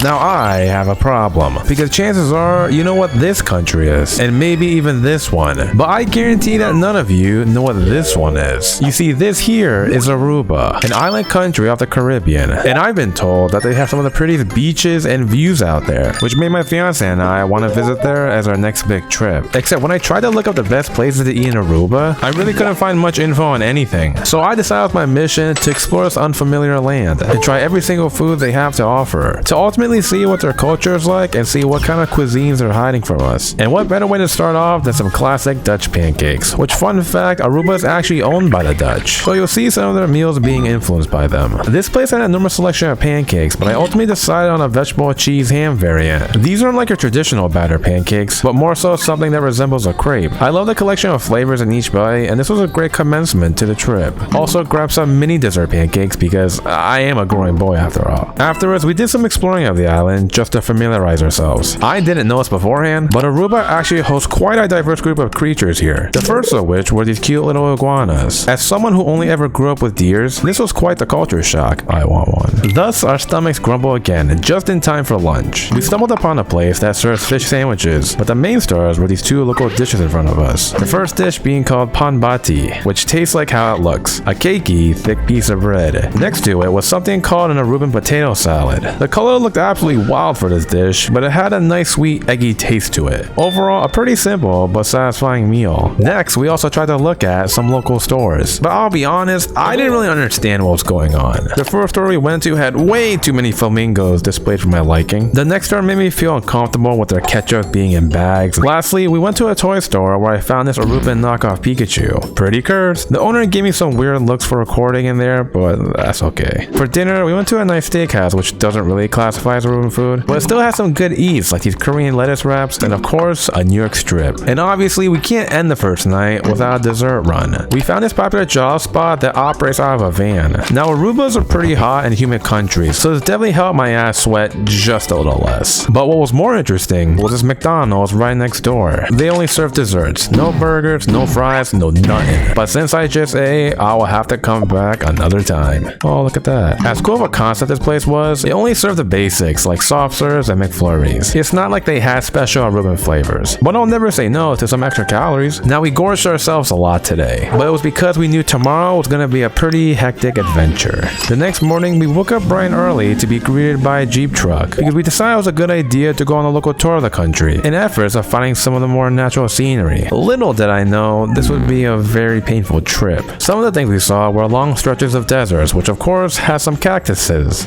Now I have a problem, because chances are you know what this country is, and maybe even this one, but I guarantee that none of you know what this one is. You see, this here is Aruba, an island country off the Caribbean, and I've been told that they have some of the prettiest beaches and views out there, which made my fiance and I want to visit there as our next big trip. Except when I tried to look up the best places to eat in Aruba, I really couldn't find much info on anything, so I decided with my mission to explore this unfamiliar land, and try every single food they have to offer, to ultimately see what their culture is like and see what kind of cuisines they're hiding from us. And what better way to start off than some classic Dutch pancakes, which, fun fact, Aruba is actually owned by the Dutch, so you'll see some of their meals being influenced by them. This place had an enormous selection of pancakes, but I ultimately decided on a vegetable cheese ham variant. These aren't like your traditional batter pancakes, but more so something that resembles a crepe. I love the collection of flavors in each bite, and this was a great commencement to the trip. Also grabbed some mini dessert pancakes because I am a growing boy after all. Afterwards, we did some exploring of the island just to familiarize ourselves. I didn't know this beforehand, but Aruba actually hosts quite a diverse group of creatures here. The first of which were these cute little iguanas. As someone who only ever grew up with deers, this was quite the culture shock. I want one. Thus, our stomachs grumble again, just in time for lunch. We stumbled upon a place that serves fish sandwiches, but the main stars were these two local dishes in front of us. The first dish being called panbati, which tastes like how it looks, a cakey, thick piece of bread. Next to it was something called an Aruban potato salad. The color looked absolutely wild for this dish, but it had a nice sweet eggy taste to it. Overall, a pretty simple but satisfying meal. Next, we also tried to look at some local stores, but I'll be honest, I didn't really understand what was going on. The first store we went to had way too many flamingos displayed for my liking. The next store made me feel uncomfortable with their ketchup being in bags. Lastly, we went to a toy store where I found this Aruban knockoff Pikachu. Pretty cursed. The owner gave me some weird looks for recording in there, but that's okay. For dinner, we went to a nice steakhouse, which doesn't really classify as Aruban food, but it still has some good eats like these Korean lettuce wraps and of course a New York strip. And obviously we can't end the first night without a dessert run. We found this popular jollof spot that operates out of a van. Now Aruba is a pretty hot and humid country, so this definitely helped my ass sweat just a little less. But what was more interesting was this McDonald's right next door. They only serve desserts, no burgers, no fries, no nothing. But since I just ate, I will have to come back another time. Oh, look at that. As cool of a concept this place was, they only served the basics like soft serves and McFlurries. It's not like they had special Aruban flavors, but I'll never say no to some extra calories. Now we gorged ourselves a lot today, but it was because we knew tomorrow was gonna be a pretty hectic adventure. The next morning we woke up bright and early to be greeted by a Jeep truck because we decided it was a good idea to go on a local tour of the country in efforts of finding some of the more natural scenery. Little did I know this would be a very painful trip. Some of the things we saw were long stretches of deserts, which of course has some cactuses.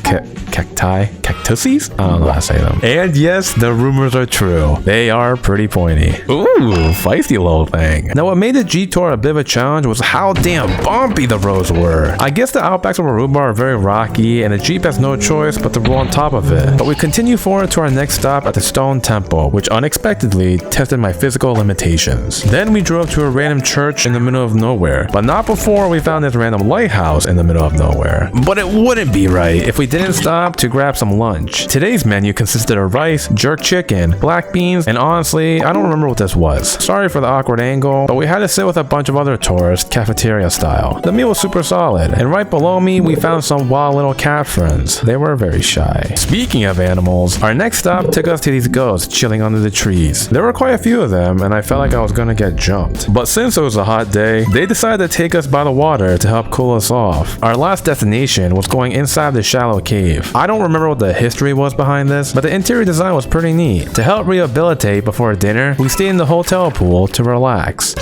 Cactuses? I don't know how to say them. And yes, the rumors are true. They are pretty pointy. Ooh, feisty little thing. Now what made the Jeep tour a bit of a challenge was how damn bumpy the roads were. I guess the outbacks of Aruba are very rocky and the Jeep has no choice but to roll on top of it. But we continue forward to our next stop at the Stone Temple, which unexpectedly tested my physical limitations. Then we drove to a random church in the middle of nowhere, but not before we found this random lighthouse in the middle of nowhere. But it wouldn't be right if we didn't stop to grab some lunch. Today's menu consisted of rice, jerk chicken, black beans, and honestly, I don't remember what this was. Sorry for the awkward angle, but we had to sit with a bunch of other tourists, cafeteria style. The meal was super solid, and right below me, we found some wild little cat friends. They were very shy. Speaking of animals, our next stop took us to these goats chilling under the trees. There were quite a few of them, and I felt like I was gonna get jumped. But since it was a hot day, they decided to take us by the water to help cool us off. Our last destination was going inside the shallow cave. I don't remember what the history was behind this, but the interior design was pretty neat. To help rehabilitate before dinner, we stayed in the hotel pool to relax.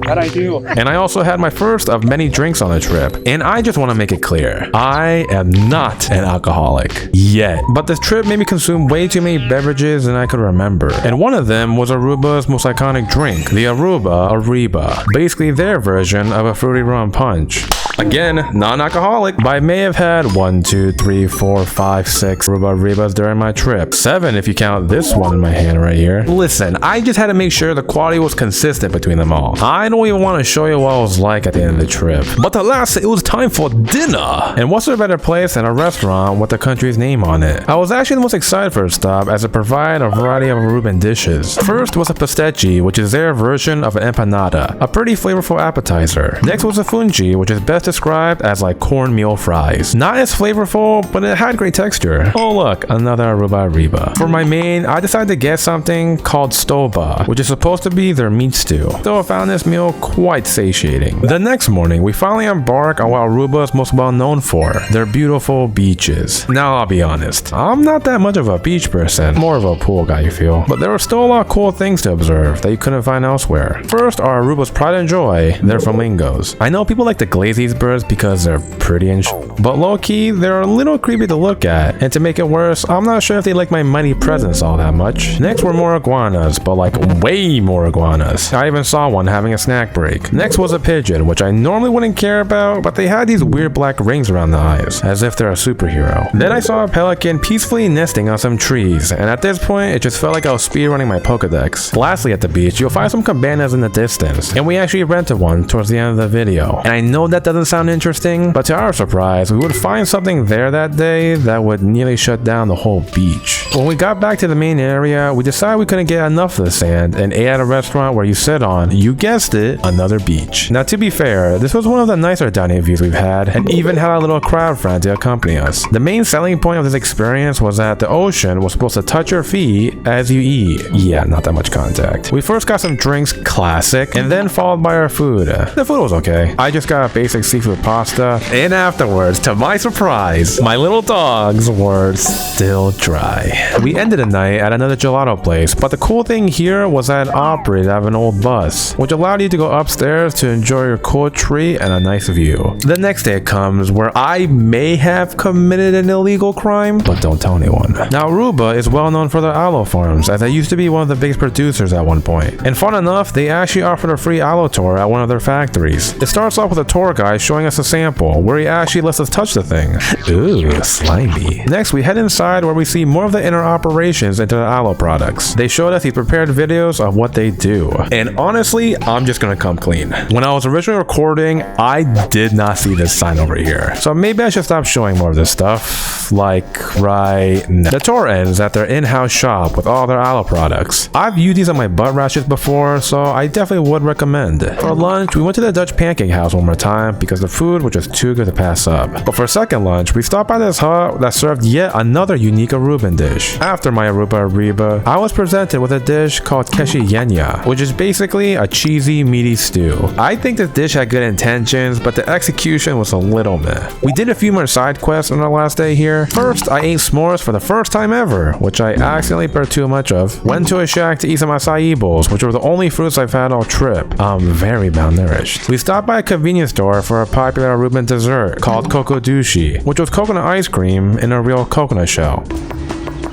How'd I do? And I also had my first of many drinks on the trip. And I just want to make it clear, I am not an alcoholic yet. But this trip made me consume way too many beverages than I could remember. And one of them was Aruba's most iconic drink, the Aruba Ariba. Basically their version of a fruity rum punch. Again, non-alcoholic, but I may have had 1, 2, 3, 4, 5, 6 Aruba Aribas during my trip. 7 if you count this one in my hand right here. Listen, I just had to make sure the quality was consistent between them all. I don't even want to show you what it was like at the end of the trip. But alas, it was time for dinner! And what's a better place than a restaurant with the country's name on it? I was actually the most excited for a stop as it provided a variety of Aruban dishes. First was a pastechi, which is their version of an empanada, a pretty flavorful appetizer. Next was a fungi, which is best described as like cornmeal fries. Not as flavorful, but it had great texture. Oh look, another Aruba Reba. For my main, I decided to get something called stoba, which is supposed to be their meat stew. Though I found this meal quite satiating. The next morning, we finally embark on what Aruba is most well known for, their beautiful beaches. Now I'll be honest, I'm not that much of a beach person, more of a pool guy you feel, but there were still a lot of cool things to observe that you couldn't find elsewhere. First are Aruba's pride and joy, their flamingos. I know people like to glaze these birds because they're pretty and but low-key, they're a little creepy to look at, and to make it worse, I'm not sure if they like my mighty presence all that much. Next were more iguanas, but like way more iguanas. I even saw one having a snack break. Next was a pigeon, which I normally wouldn't care about, but they had these weird black rings around the eyes, as if they're a superhero. Then I saw a pelican peacefully nesting on some trees, and at this point, it just felt like I was speedrunning my Pokedex. Lastly, at the beach, you'll find some cabanas in the distance, and we actually rented one towards the end of the video. And I know that doesn't sound interesting, but to our surprise, we would find something there that day that would nearly shut down the whole beach. When we got back to the main area, we decided we couldn't get enough of the sand and ate at a restaurant where you sit on, you guessed it, another beach. Now to be fair, this was one of the nicer dining views we've had, and even had a little crowd friend to accompany us. The main selling point of this experience was that the ocean was supposed to touch your feet as you eat. Yeah, not that much contact. We first got some drinks, classic, and then followed by our food. The food was okay. I just got a basic seafood pasta, and afterwards, to my surprise, my little dogs were still dry. We ended the night at another gelato place, but the cool thing here was that it operated out of an old bus, which allowed you to go upstairs to enjoy your cool treat and a nice view. The next day comes where I may have committed an illegal crime, but don't tell anyone. Now Aruba is well known for their aloe farms, as they used to be one of the biggest producers at one point. And fun enough, they actually offered a free aloe tour at one of their factories. It starts off with a tour guide showing us a sample, where he actually lets us touch the thing. Ooh, slimy. Next, we head inside where we see more of the inner operations into the aloe products. They showed us these prepared videos of what they do. And honestly, I'm just gonna come clean. When I was originally recording, I did not see this sign over here. So maybe I should stop showing more of this stuff, like right now. The tour ends at their in-house shop with all their aloe products. I've used these on my butt rashes before, so I definitely would recommend. For lunch, we went to the Dutch Pancake House one more time because the food was just too good to pass up. But for second lunch, we stopped by this hut that served yet another unique Aruban dish. After my Aruba Reba, I was presented with a dish called keshi yenya, which is basically a cheesy, meaty stew. I think this dish had good intentions, but the execution was a little meh. We did a few more side quests on our last day here. First, I ate s'mores for the first time ever, which I accidentally burned too much of. Went to a shack to eat some acai bowls, which were the only fruits I've had all trip. I'm very malnourished. We stopped by a convenience store for a popular Aruban dessert called kokodushi, which was coconut ice cream in a real coconut shell.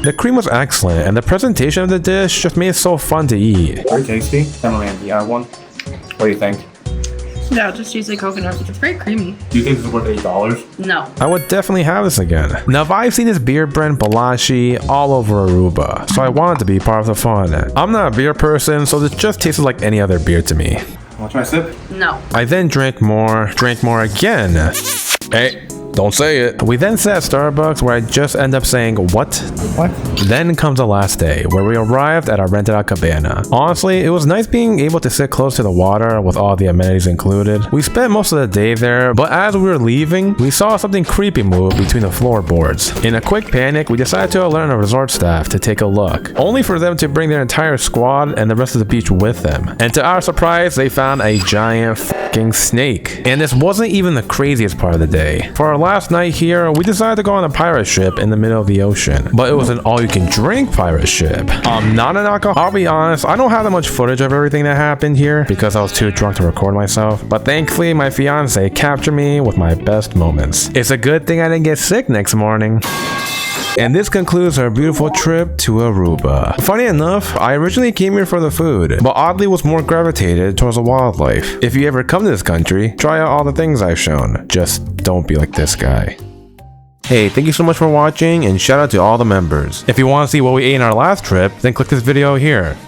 The cream was excellent, and the presentation of the dish just made it so fun to eat. Very tasty. Tamarind, you have one? What do you think? Yeah, just use the coconut. It's very creamy. Do you think this is worth $8? No. I would definitely have this again. Now, I've seen this beer brand Balashi all over Aruba, so I wanted to be part of the fun. I'm not a beer person, so this just tasted like any other beer to me. Want to try a sip? No. I then drank more again. Hey, don't say it. We then sat at Starbucks where I just end up saying, what? What? Then comes the last day, where we arrived at our rented out cabana. Honestly, it was nice being able to sit close to the water with all the amenities included. We spent most of the day there, but as we were leaving, we saw something creepy move between the floorboards. In a quick panic, we decided to alert the resort staff to take a look, only for them to bring their entire squad and the rest of the beach with them. And to our surprise, they found a giant fucking snake. And this wasn't even the craziest part of the day. For our last night here, we decided to go on a pirate ship in the middle of the ocean, but it was an all-you-can-drink pirate ship. Not an alcohol. I'll be honest, I don't have that much footage of everything that happened here because I was too drunk to record myself, but thankfully my fiance captured me with my best moments. It's a good thing I didn't get sick next morning. And this concludes our beautiful trip to Aruba. Funny enough, I originally came here for the food, but oddly was more gravitated towards the wildlife. If you ever come to this country, try out all the things I've shown. Just don't be like this guy. Hey, thank you so much for watching, and shout out to all the members. If you want to see what we ate in our last trip, then click this video here.